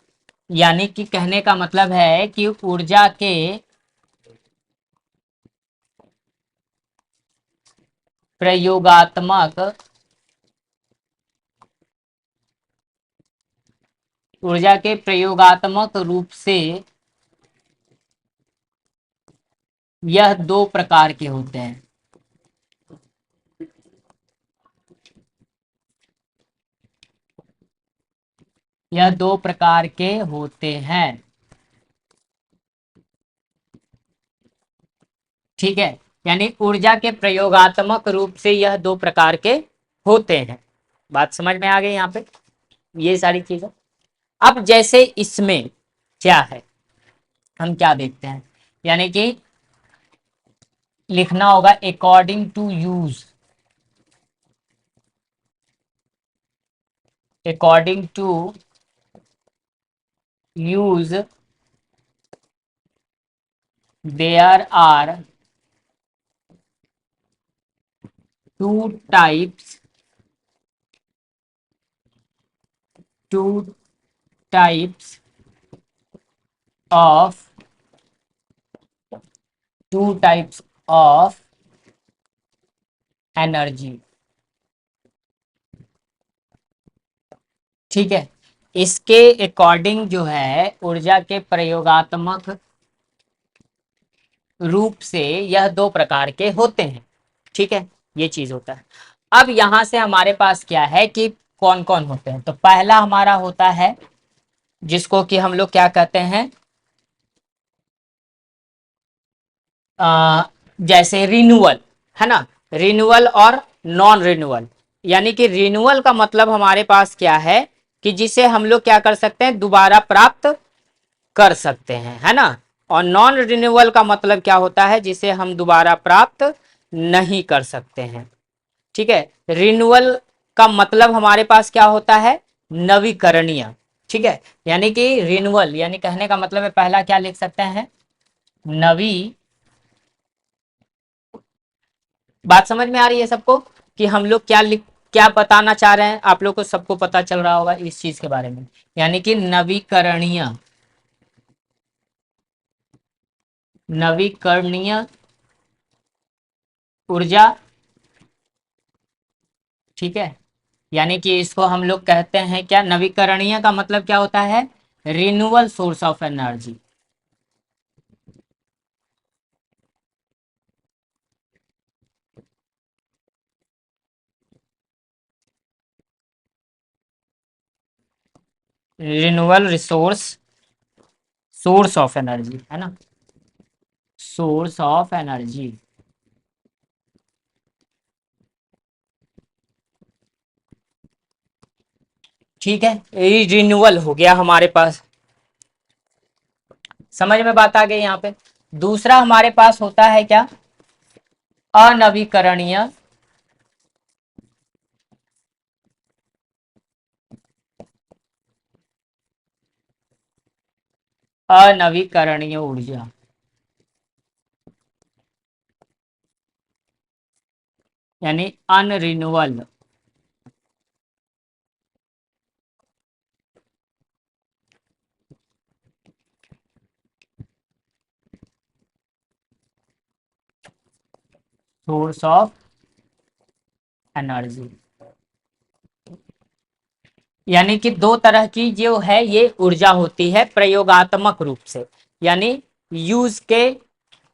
यानी कि कहने का मतलब है कि प्रयोगात्मक ऊर्जा के प्रयोगात्मक रूप से यह दो प्रकार के होते हैं। यह दो प्रकार के होते हैं। ठीक है, यानी ऊर्जा के प्रयोगात्मक रूप से यह दो प्रकार के होते हैं। बात समझ में आ गई यहाँ पे, ये सारी चीजें। अब जैसे इसमें क्या है, हम क्या देखते हैं, यानी कि लिखना होगा according to use, according to use there are two types, two types of two types of energy. ठीक है, इसके अकॉर्डिंग जो है ऊर्जा के प्रयोगात्मक रूप से यह दो प्रकार के होते हैं। ठीक है, ये चीज होता है। अब यहां से हमारे पास क्या है कि कौन कौन होते हैं, तो पहला हमारा होता है जिसको कि हम लोग क्या कहते हैं, अ, जैसे रिन्यूअल, है ना, रिन्यूअल और नॉन रिन्यूअल। यानी कि रिन्यूअल का मतलब हमारे पास क्या है कि जिसे हम लोग क्या कर सकते हैं, दोबारा प्राप्त कर सकते हैं, है ना। और नॉन रिन्यूअल का मतलब क्या होता है, जिसे हम दोबारा प्राप्त नहीं कर सकते हैं। ठीक है, रिन्यूअल का मतलब हमारे पास क्या होता है, नवीकरणीय। ठीक है, यानी कि रिन्यूअल यानी कहने का मतलब है, पहला क्या लिख सकते हैं, नवी। बात समझ में आ रही है सबको कि हम लोग क्या बताना चाह रहे हैं, आप लोग को सबको पता चल रहा होगा इस चीज के बारे में। यानी कि नवीकरणीय, नवीकरणीय ऊर्जा। ठीक है, यानी कि इसको हम लोग कहते हैं क्या, नवीकरणीय का मतलब क्या होता है, renewal source of energy. Renewal resource, source of energy, है ना, सोर्स ऑफ एनर्जी। ठीक है, ये रिन्यूअल हो गया हमारे पास, समझ में बात आ गई यहाँ पे। दूसरा हमारे पास होता है क्या, अनवीकरणीय, अनवीकरणीय ऊर्जा। यानी अनरिन्यूअल, सोर्स ऑफ एनर्जी। यानी कि दो तरह की जो है ये ऊर्जा होती है प्रयोगात्मक रूप से, यानी यूज के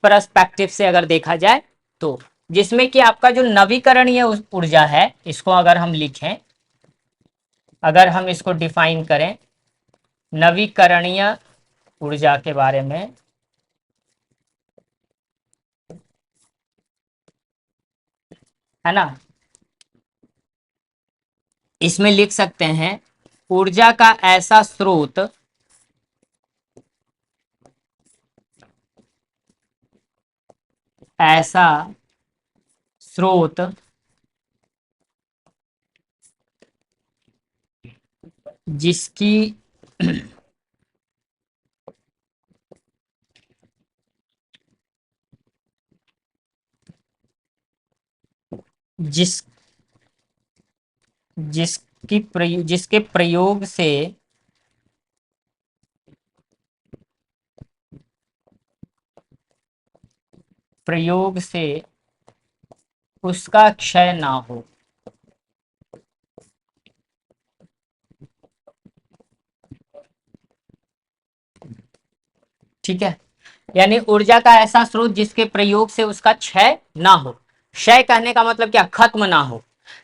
परस्पेक्टिव से अगर देखा जाए तो, जिसमें कि आपका जो नवीकरणीय ऊर्जा है, इसको अगर हम लिखें, अगर हम इसको डिफाइन करें नवीकरणीय ऊर्जा के बारे में, है ना, इसमें लिख सकते हैं ऊर्जा का ऐसा स्रोत ऐसा स्रोत जिसकी जिस जिसके प्रयोग से उसका क्षय ना हो। ठीक है, यानी ऊर्जा का ऐसा स्रोत जिसके प्रयोग से उसका क्षय ना हो। क्षय कहने का मतलब क्या, खत्म ना हो।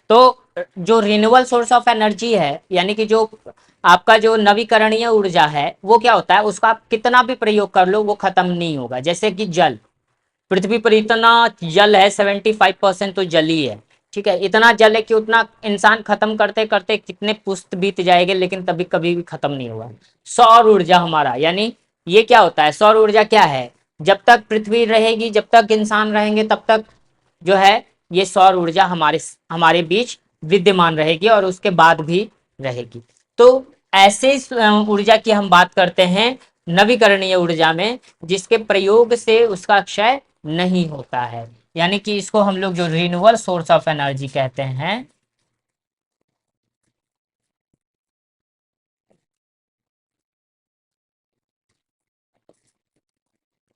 तो जो रिन्यूएबल सोर्स ऑफ एनर्जी है, यानी कि जो आपका जो नवीकरणीय ऊर्जा है, वो क्या होता है, उसका आप कितना भी प्रयोग कर लो वो खत्म नहीं होगा। जैसे कि जल, पृथ्वी पर इतना जल है, 75% तो जल ही है। ठीक है, इतना जल है कि उतना इंसान खत्म करते करते कितने पुश्त बीत जाएंगे, लेकिन तभी कभी भी खत्म नहीं होगा। सौर ऊर्जा हमारा, यानी ये क्या होता है, सौर ऊर्जा क्या है, जब तक पृथ्वी रहेगी, जब तक इंसान रहेंगे, तब तक जो है ये सौर ऊर्जा हमारे हमारे बीच विद्यमान रहेगी और उसके बाद भी रहेगी। तो ऐसे ऊर्जा की हम बात करते हैं नवीकरणीय ऊर्जा में, जिसके प्रयोग से उसका क्षय नहीं होता है, यानी कि इसको हम लोग जो रिन्यूएबल सोर्स ऑफ एनर्जी कहते हैं।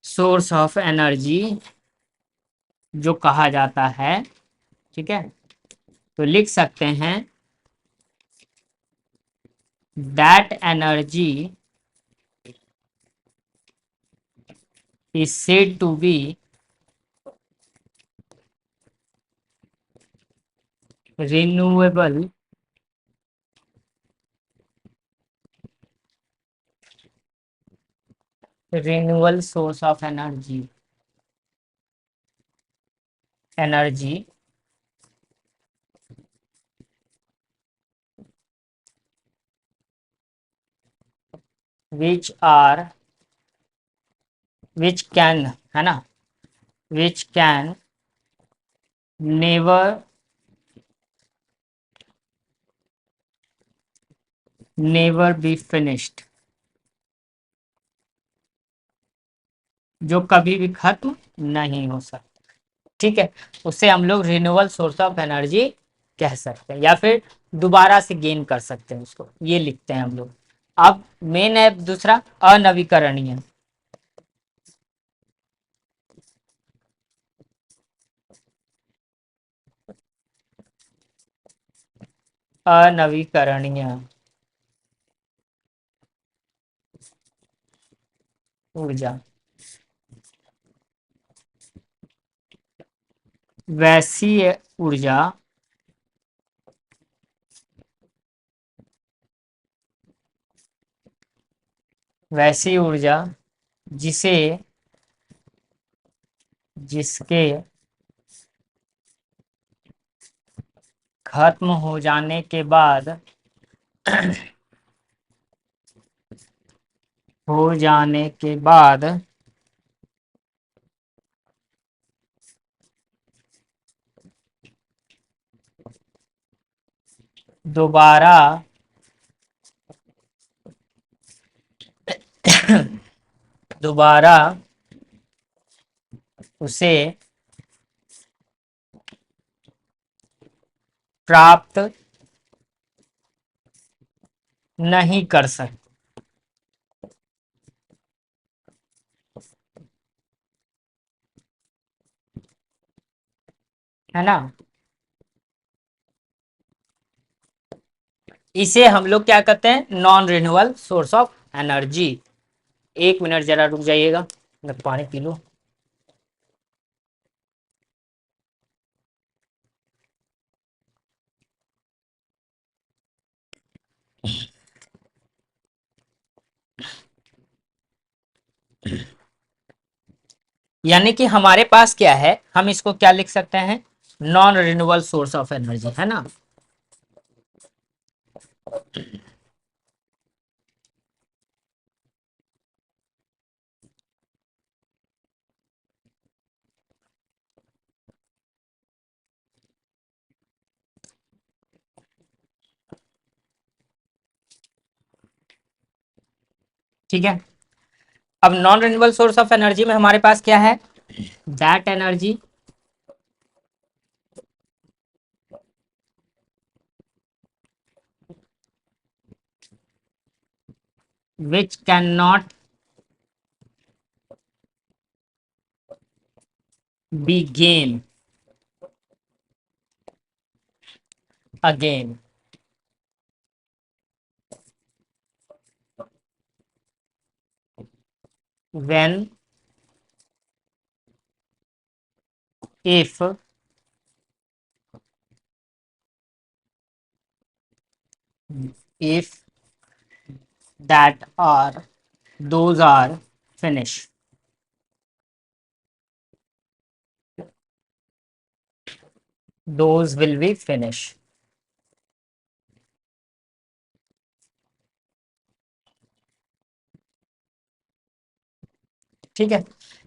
सोर्स ऑफ एनर्जी जो कहा जाता है, ठीक है, तो लिख सकते हैं that energy is said to be renewable renewable source of energy which are which can, है ना, which can never never be finished, जो कभी भी खत्म नहीं हो सकता। ठीक है, उससे हम लोग रिन्यूएबल सोर्स ऑफ एनर्जी कह सकते हैं, या फिर दोबारा से गेन कर सकते हैं उसको, ये लिखते हैं हम लोग। अब मेन है दूसरा अनवीकरणीय। अनवीकरणीय ऊर्जा वैसी ऊर्जा वैसी ऊर्जा जिसे जिसके खत्म हो जाने के बाद हो जाने के बाद दोबारा दोबारा उसे प्राप्त नहीं कर सकते, है ना। इसे हम लोग क्या कहते हैं, non renewable source of energy. एक मिनट जरा रुक जाइएगा, मैं पानी पी लूं। यानी कि हमारे पास क्या है, हम इसको क्या लिख सकते हैं, non renewable source of energy, है ना। ठीक है, अब non renewable source of energy में हमारे पास क्या है, that energy which cannot be gained again when if if that are those are finished, those will be finished। ठीक है,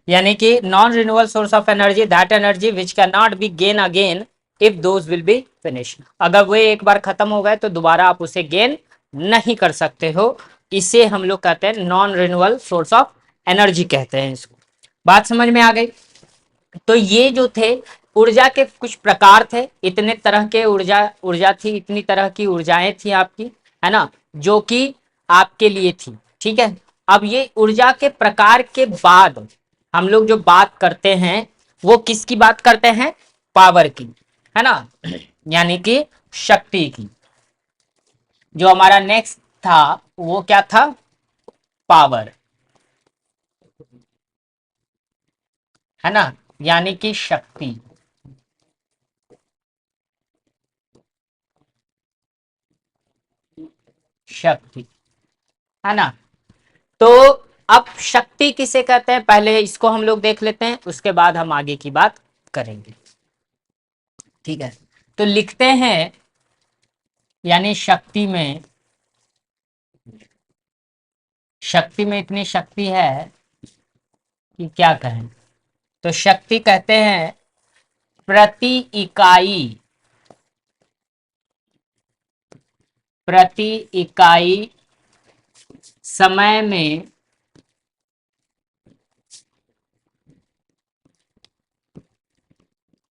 यानी कि non renewable source of energy that energy which can not be gain again if those will be finish, अगर वो एक बार खत्म हो गए तो दोबारा आप उसे गेन नहीं कर सकते हो, इसे हम लोग कहते हैं non renewable source of energy कहते हैं इसको। बात समझ में आ गई। तो ये जो थे ऊर्जा के कुछ प्रकार थे, इतने तरह के ऊर्जा ऊर्जा थी, इतनी तरह की ऊर्जाएं थी आपकी, है ना, जो कि आपके लिए थी। ठीक है, अब ये ऊर्जा के प्रकार के बाद हम लोग जो बात करते हैं वो किसकी बात करते हैं, पावर की, है ना, यानी कि शक्ति की। जो हमारा नेक्स्ट था वो क्या था, पावर, है ना, यानी कि शक्ति। शक्ति, है ना। तो अब शक्ति किसे कहते हैं, पहले इसको हम लोग देख लेते हैं, उसके बाद हम आगे की बात करेंगे। ठीक है, तो लिखते हैं, यानी शक्ति में इतनी शक्ति है कि क्या कहें। तो शक्ति कहते हैं प्रति इकाई, प्रति इकाई समय में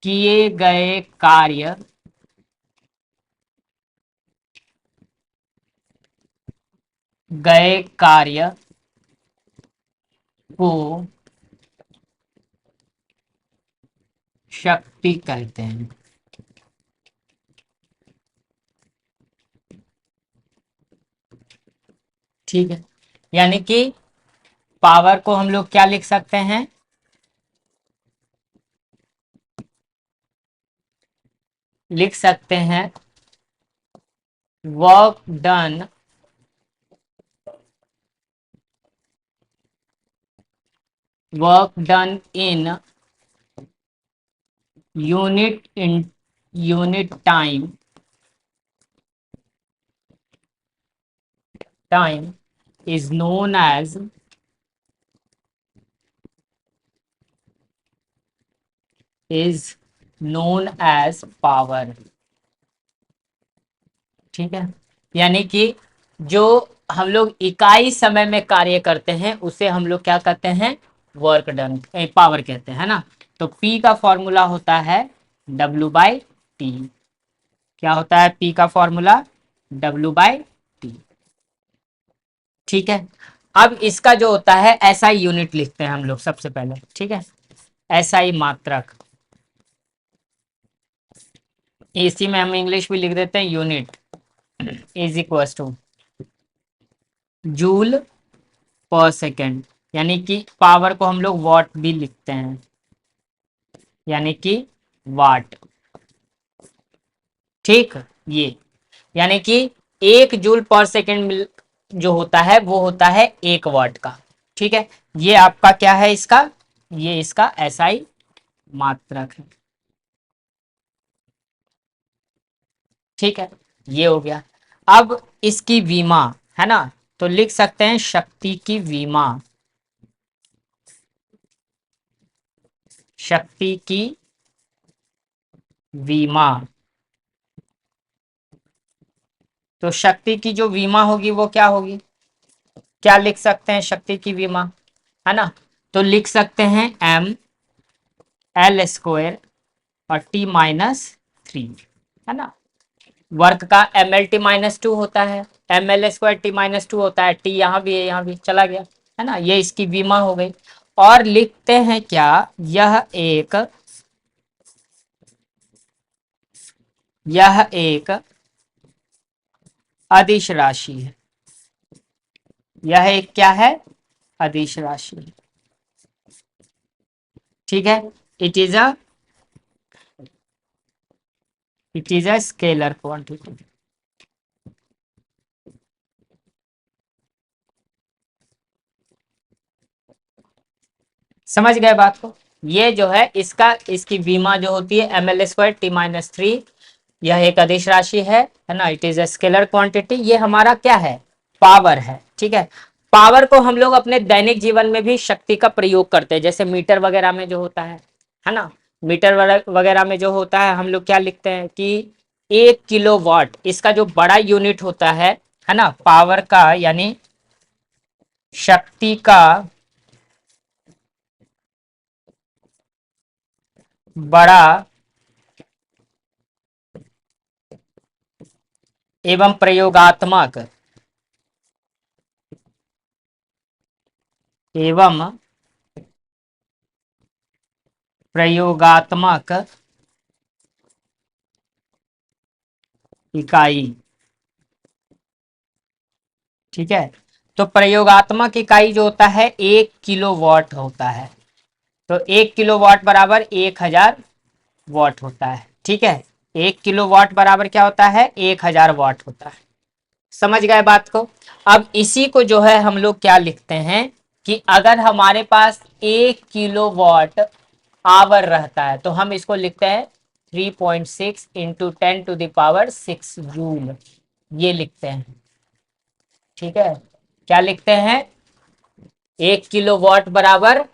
किए गए कार्य को शक्ति कहते हैं। ठीक है, यानी कि पावर को हम लोग क्या लिख सकते हैं, लिख सकते हैं work done in unit time is known as power. ठीक है, यानी कि जो हम लोग इकाई समय में कार्य करते हैं उसे हम लोग क्या कहते हैं, वर्क डन, पावर कहते हैं ना। तो P का फॉर्मूला होता है W/T। क्या होता है P का फॉर्मूला, W/T। ठीक है, अब इसका जो होता है SI यूनिट लिखते हैं हम लोग सबसे पहले। ठीक है, SI मात्रक, इसी में हम इंग्लिश भी लिख देते हैं unit, is equal two joule पर सेकेंड, यानी कि पावर को हम लोग वॉट भी लिखते हैं, यानी कि वाट। ठीक, ये यानी कि 1 जूल पर सेकेंड जो होता है वो होता है 1 वाट का। ठीक है, ये आपका क्या है, इसका ये इसका एसआई मात्रक है। ठीक है, ये हो गया। अब इसकी विमा, है ना, तो लिख सकते हैं शक्ति की विमा, शक्ति की विमा। तो शक्ति की जो विमा होगी वो क्या होगी, क्या लिख सकते हैं शक्ति की विमा, है ना, तो लिख सकते हैं एम एल स्क्वायर और टी माइनस थ्री, है ना। वर्क का M L T minus two होता है, M L square T minus two होता है, टी यहाँ भी है यहाँ भी चला गया, है ना, ये इसकी विमा हो गई। और लिखते हैं क्या, यह एक अदिश राशि है, यह एक क्या है, अदिश राशि है। ठीक है, it is a scalar quantity. समझ गए बात को। ये जो है इसका, इसकी विमा जो होती है M L square T minus three, यह एक अदिश राशि है ना, it is a scalar quantity. ये हमारा क्या है, पावर है। ठीक है, पावर को हम लोग अपने दैनिक जीवन में भी शक्ति का प्रयोग करते हैं, जैसे मीटर वगैरह में जो होता है ना, मीटर वगैरह में जो होता है हम लोग क्या लिखते हैं कि 1 किलोवाट, इसका जो बड़ा यूनिट होता है ना, पावर का यानी शक्ति का बड़ा एवं एवं प्रयोगात्मक इकाई। ठीक है, तो प्रयोगात्मक इकाई जो होता है 1 किलोवाट होता है, तो 1 किलोवाट बराबर 1000 वाट होता है। ठीक है, 1 किलोवाट बराबर क्या होता है, 1000 वाट होता है। समझ गए बात को। अब इसी को जो है हम लोग क्या लिखते हैं कि अगर हमारे पास 1 किलोवाट आवर रहता है तो हम इसको लिखते हैं 3.6 into 10 to the power 6 joule, ये लिखते हैं। ठीक है, क्या लिखते हैं, 1 किलोवाट बराबर,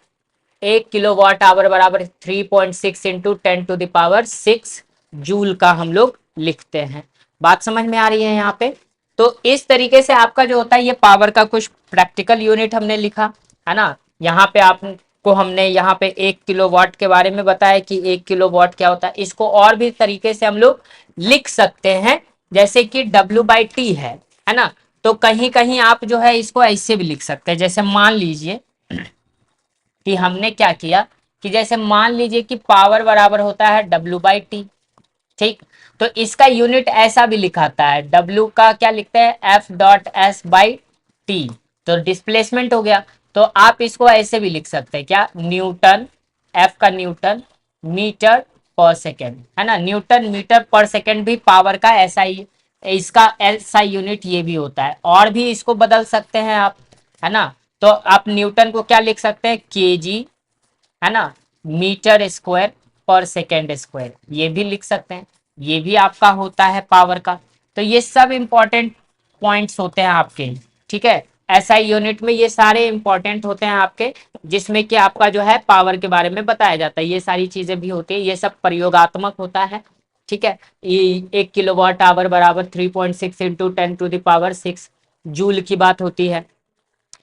1 किलोवाट आवर बराबर 3.6 into 10 to the power 6 joule का हम लोग लिखते हैं। बात समझ में आ रही है यहाँ पे। तो इस तरीके से आपका जो होता है ये पावर का कुछ प्रैक्टिकल यूनिट हमने लिखा, है ना। यहाँ पे आपको हमने यहाँ पे 1 किलोवाट के बारे में बताया कि 1 किलोवाट क्या होता है। इसको और भी तरीके से हम लोग लिख सकते हैं, जैसे कि W/T है ना, तो कहीं कहीं आप जो है इसको ऐसे भी लिख सकते हैं। जैसे मान लीजिए कि हमने क्या किया कि जैसे मान लीजिए कि पावर बराबर होता है W/T। ठीक, तो इसका यूनिट ऐसा भी लिखाता है, W का क्या लिखते हैं, F.S/T, तो डिस्प्लेसमेंट हो गया। तो आप इसको ऐसे भी लिख सकते हैं, क्या, न्यूटन, F का न्यूटन मीटर पर सेकेंड, है ना, न्यूटन मीटर पर सेकेंड भी पावर का ऐसा ही, इसका ऐसा यूनिट ये भी होता है। और भी इसको बदल सकते हैं आप, है ना, तो आप न्यूटन को क्या लिख सकते हैं, केजी, है ना, मीटर स्क्वायर पर सेकेंड स्क्वायर, ये भी लिख सकते हैं। ये भी आपका होता है पावर का। तो ये सब इंपॉर्टेंट पॉइंट्स होते हैं आपके। ठीक है, एसआई यूनिट में ये सारे इंपॉर्टेंट होते हैं आपके, जिसमें कि आपका जो है पावर के बारे में बताया जाता है। ये सारी चीजें भी होती है, ये सब प्रयोगात्मक होता है। ठीक है, ये 1 किलोवाट आवर बराबर 3.6 into 10 to the power 6 joule की बात होती है।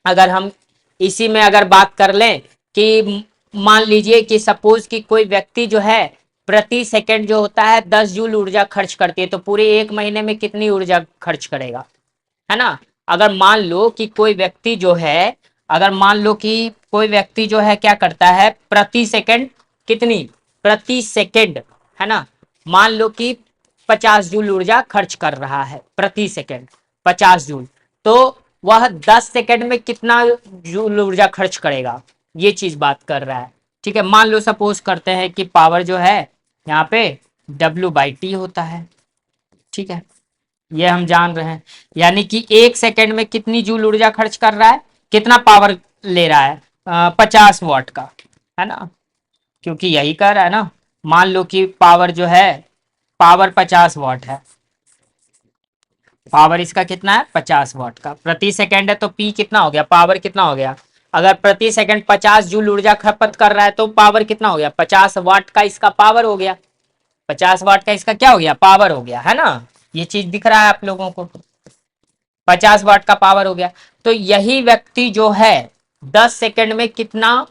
अगर हम इसी में अगर बात कर लें कि मान लीजिए कि सपोज कि कोई व्यक्ति जो है प्रति सेकंड जो होता है 10 जूल ऊर्जा खर्च करती है, तो पूरे 1 महीने में कितनी ऊर्जा खर्च करेगा, है ना। अगर मान लो कि कोई व्यक्ति जो है, अगर मान लो कि कोई व्यक्ति जो है क्या करता है प्रति सेकंड, कितनी, प्रति सेकंड, है ना, मान लो कि 50 जूल ऊर्जा खर्च कर रहा है प्रति सेकंड, 50 जूल, तो वह 10 सेकंड में कितना जूल ऊर्जा खर्च करेगा, ये चीज बात कर रहा है। ठीक है, मान लो सपोज करते हैं कि पावर जो है यहाँ पे W/T होता है। ठीक है, ये हम जान रहे हैं, यानी कि 1 सेकंड में कितनी जूल ऊर्जा खर्च कर रहा है, कितना पावर ले रहा है, 50 वाट का। है ना, क्योंकि यही कह रहा है ना। मान लो कि पावर जो है, पावर 50 वाट है, पावर इसका कितना है 50 वाट का प्रति सेकंड है, तो पी कितना हो गया, पावर कितना हो गया। अगर प्रति सेकंड 50 जूल ऊर्जा खपत कर रहा है तो पावर कितना हो गया, 50 वाट का इसका पावर हो गया, 50 वाट का इसका क्या हो गया, पावर हो गया, है ना। ये चीज दिख रहा है आप लोगों को, 50 वाट का पावर हो गया। तो यही व्यक्ति जो है 10 सेकंड में कितना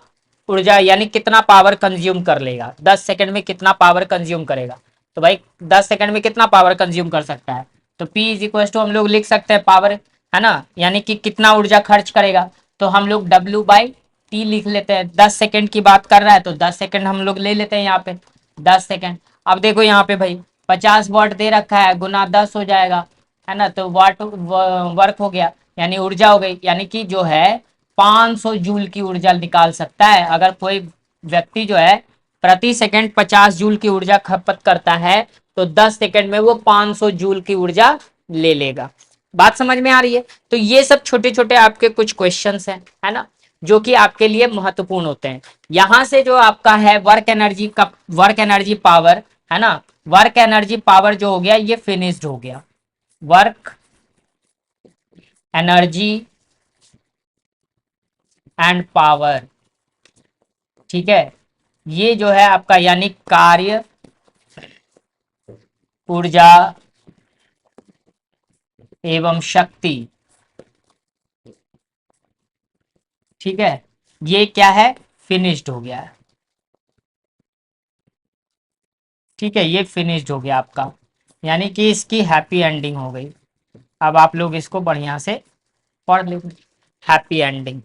ऊर्जा यानी कितना पावर कंज्यूम कर लेगा, 10 सेकंड में कितना पावर कंज्यूम करेगा। तो भाई 10 सेकंड में कितना पावर कंज्यूम कर सकता है, तो P इज इक्वल टू हम लोग लिख सकते हैं पावर, है ना, यानी कि कितना ऊर्जा खर्च करेगा। तो हम लोग W/T लिख लेते हैं, 10 सेकंड की बात कर रहा है तो 10 सेकंड हम लोग ले लेते हैं यहाँ पे, 10 सेकंड। अब देखो यहाँ पे भाई 50 वाट दे रखा है, गुना 10 हो जाएगा, है ना, तो वाट वर्क हो गया, यानी ऊर्जा हो गई, यानी कि जो है 500 जूल की ऊर्जा निकाल सकता है। अगर कोई व्यक्ति जो है प्रति सेकंड 50 जूल की ऊर्जा खपत करता है तो 10 सेकंड में वो 500 जूल की ऊर्जा ले लेगा। बात समझ में आ रही है। तो ये सब छोटे छोटे आपके कुछ क्वेश्चंस हैं, है ना, जो कि आपके लिए महत्वपूर्ण होते हैं। यहां से जो आपका है वर्क एनर्जी का, वर्क एनर्जी पावर, है ना, वर्क एनर्जी पावर जो हो गया ये फिनिश्ड हो गया, वर्क एनर्जी एंड पावर, ठीक है। ये जो है आपका यानी कार्य, ऊर्जा एवं शक्ति, ठीक है, ये क्या है, फिनिश्ड हो गया है, ठीक है, ये फिनिश्ड हो गया आपका, यानी कि इसकी हैप्पी एंडिंग हो गई। अब आप लोग इसको बढ़िया से पढ़ लीजिए, हैप्पी एंडिंग,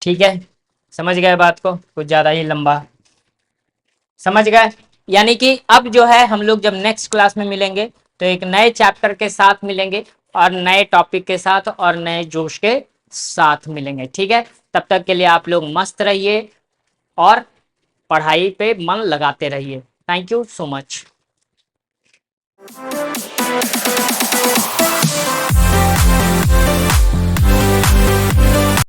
ठीक है। समझ गए बात को, कुछ ज्यादा ही लंबा समझ गए। यानी कि अब जो है हम लोग जब नेक्स्ट क्लास में मिलेंगे तो एक नए चैप्टर के साथ मिलेंगे, और नए टॉपिक के साथ और नए जोश के साथ मिलेंगे, ठीक है। तब तक के लिए आप लोग मस्त रहिए और पढ़ाई पे मन लगाते रहिए। Thank you so much.